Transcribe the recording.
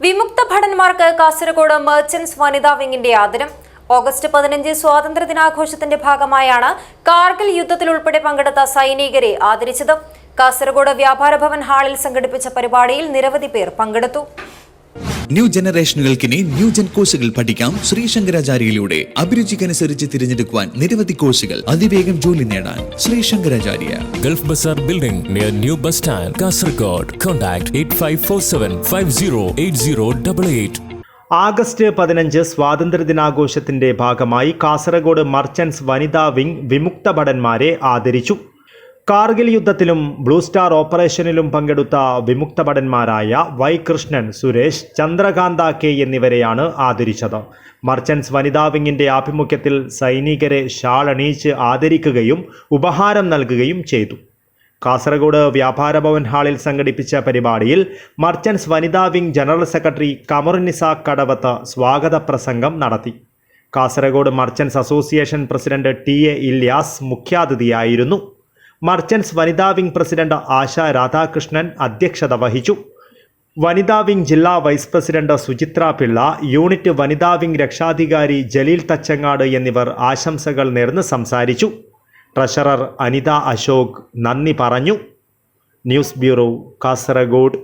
വിമുക്ത ഭടന്മാർക്ക് കാസർഗോഡ് മെർച്ചന്റ്സ് വനിതാ വിങ്ങിന്റെ ആദരം. ഓഗസ്റ്റ് 15 സ്വാതന്ത്ര്യ ദിനാഘോഷത്തിന്റെ ഭാഗമായാണ് കാർഗിൽ യുദ്ധത്തിൽ ഉൾപ്പെടെ പങ്കെടുത്ത സൈനികരെ ആദരിച്ചത്. കാസർഗോഡ് വ്യാപാര ഭവൻ ഹാളിൽ സംഘടിപ്പിച്ച പരിപാടിയിൽ നിരവധി പേർ പങ്കെടുത്തു. ന്യൂ ജനറേഷനുകൾക്കിനി ന്യൂ ജൻ കോഴ്സുകൾ പഠിക്കാം. ശ്രീശങ്കരാചാര്യയിലൂടെ അഭിരുചിക്കനുസരിച്ച് തിരഞ്ഞെടുക്കുവാൻ നിരവധി കോഴ്സുകൾ, അതിവേഗം ജോലി നേടാൻ Sreesankaracharya. Gulf Bazar building near new bus stand, Kasaragod. Contact 8547508088. August 15 സ്വാതന്ത്ര്യദിനാഘോഷത്തിന്റെ ഭാഗമായി കാസർഗോഡ് മർച്ചന്റ്സ് വനിതാ വിംഗ് വിമുക്ത ഭടന്മാരെ ആദരിച്ചു. കാർഗിൽ യുദ്ധത്തിലും ബ്ലൂ സ്റ്റാർ ഓപ്പറേഷനിലും പങ്കെടുത്ത വിമുക്ത ഭടന്മാരായ വൈ കൃഷ്ണൻ, സുരേഷ്, ചന്ദ്രകാന്ത കെ എന്നിവരെയാണ് ആദരിച്ചത്. മർച്ചന്റ്സ് വനിതാ വിങ്ങിന്റെ ആഭിമുഖ്യത്തിൽ സൈനികരെ ഷാൾ അണിയിച്ച് ആദരിക്കുകയും ഉപഹാരം നൽകുകയും ചെയ്തു. കാസർഗോഡ് വ്യാപാര ഭവൻ ഹാളിൽ സംഘടിപ്പിച്ച പരിപാടിയിൽ മർച്ചന്റ്സ് വനിതാ wing general secretary Kamarunnisa Kadavath സ്വാഗത പ്രസംഗം നടത്തി. Kasaragod merchants association president T A. Ilyas മുഖ്യാതിഥിയായിരുന്നു. മർച്ചന്റ്സ് വനിതാ വിംഗ് പ്രസിഡന്റ് ആശ രാധാകൃഷ്ണൻ അധ്യക്ഷത വഹിച്ചു. വനിതാ വിംഗ് ജില്ലാ vice president Suchitra Pillai, unit വനിതാ വിംഗ് രക്ഷാധികാരി ജലീൽ തച്ചങ്ങാട് എന്നിവർ ആശംസകൾ നേർന്ന് സംസാരിച്ചു. ട്രഷറർ അനിത അശോക് നന്ദി പറഞ്ഞു. News bureau, Kasaragod.